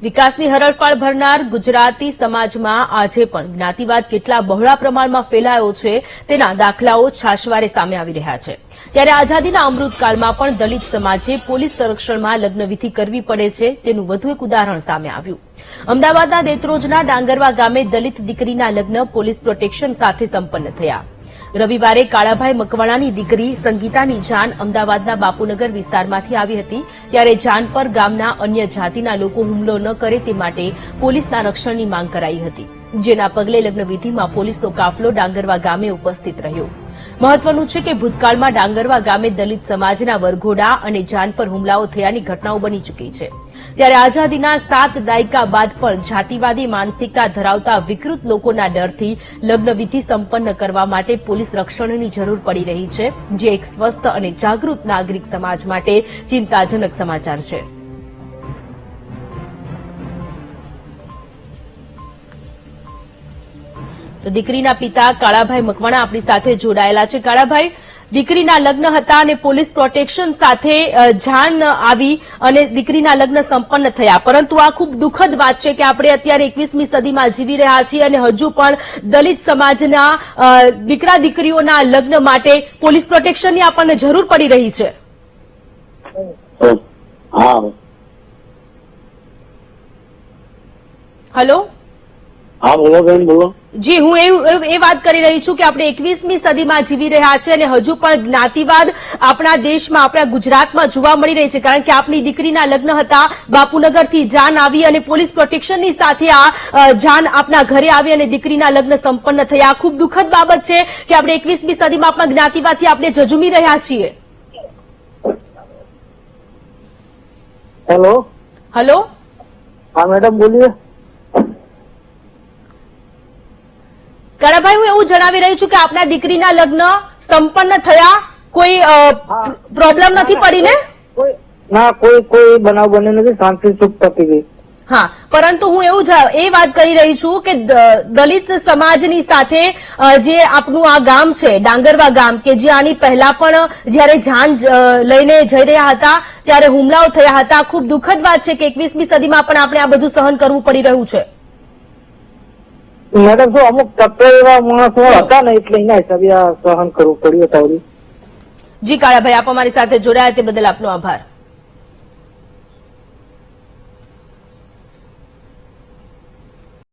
વિકાસની હરણફાળ ભરનાર ગુજરાતી સમાજમાં આજે પણ જ્ઞાતિવાદ કેટલા બહોળા પ્રમાણમાં ફેલાયો છે તેના દાખલાઓ છાશવારે સામે આવી રહ્યા છે। ત્યારે આઝાદીના અમૃતકાળમાં પણ દલિત સમાજે પોલીસ સંરક્ષણમાં લગ્નવિધિ કરવી પડે છે તેનું વધુ એક ઉદાહરણ સામે આવ્યું। અમદાવાદના દેત્રોજના ડાંગરવા ગામે દલિત દીકરીના લગ્ન પોલીસ પ્રોટેક્શન સાથે સંપન્ન થયા। રવિવારે કાળાભાઈ મકવાણાની દીકરી સંગીતાની જાન અમદાવાદના બાપુનગર વિસ્તારમાંથી આવી હતી। ત્યારે જાન પર ગામના અન્ય જાતિના લોકો હુમલો ન કરે તે માટે પોલીસના રક્ષણની માંગ કરાઈ હતી, જેના પગલે લગ્નવિધિમાં પોલીસનો કાફલો ડાંગરવા ગામે ઉપસ્થિત રહ્યો। મહત્વનું છે કે ભૂતકાળમાં ડાંગરવા ગામે દલિત સમાજના વરઘોડા અને જાન પર હુમલાઓ થયાની ઘટનાઓ બની ચૂકી છે। ત્યારે આઝાદીના 7 દાયકા બાદ પણ જાતિવાદી માનસિકતા ધરાવતા વિકૃત લોકોના ડરથી લગ્નવિધિ સંપન્ન કરવા માટે પોલીસ રક્ષણની જરૂર પડી રહી છે, જે એક સ્વસ્થ અને જાગૃત નાગરિક સમાજ માટે ચિંતાજનક સમાચાર છે। તો દીકરીના પિતા કાળાભાઈ મકવાણા આપણી સાથે જોડાયેલા છે। કાળાભાઈ, દીકરીના લગ્ન હતા અને પોલીસ પ્રોટેક્શન સાથે જાન આવી અને દીકરીના લગ્ન સંપન્ન થયા, પરંતુ આ ખૂબ દુઃખદ વાત છે કે આપણે અત્યારે 21મી સદીમાં જીવી રહ્યા છીએ અને હજુ પણ દલિત સમાજના દીકરા દીકરીઓના લગ્ન માટે પોલીસ પ્રોટેક્શનની આપણને જરૂર પડી રહી છે। હેલો, હા બોલો બેન, બોલો। જી, હું એ વાત કરી રહી છું કે આપણે 21મી સદીમાં જીવી રહ્યા છે અને હજુ પણ જ્ઞાતિવાદ આપણા દેશમાં, આપણા ગુજરાતમાં જોવા મળી રહી છે, કારણ કે આપની દીકરીના લગ્ન હતા, બાપુનગરથી જાન આવી અને પોલીસ પ્રોટેક્શનની સાથે આ જાન આપના ઘરે આવી અને દીકરીના લગ્ન સંપન્ન થયા। ખૂબ દુઃખદ બાબત છે કે આપણે 21મી સદીમાં આપણા જ્ઞાતિવાદથી આપણે ઝઝુમી રહ્યા છીએ। હેલો, હેલો, હા મેડમ બોલીએ। કાળાભાઈ, હું એવું જણાવી રહી છું કે આપના દીકરીના લગ્ન સંપન્ન થયા, કોઈ પ્રોબ્લેમ નથી પડી ને? ના, કોઈ બનાવ બન્યો નથી, શાંતિ સુખ પતી ગઈ। હા, પરંતુ હું એવું એ વાત કરી રહી છું કે દલિત સમાજની સાથે જે આપનું આ ગામ છે ડાંગરવા ગામ, કે જે આની પહેલા પણ જયારે જાન લઈને જઈ રહ્યા હતા ત્યારે હુમલાઓ થયા હતા। ખૂબ દુઃખદ વાત છે કે 21મી સદીમાં પણ આપણે આ બધું સહન કરવું પડી રહ્યું છે। મેડમ, શું અમુક તત્વ એવા માણસો હતા ને એટલે એના હિસાબે આ સહન કરવું પડ્યું હતું। જી કાળાભાઈ, આપ અમારી સાથે જોડાયા તે બદલ આપનો આભાર।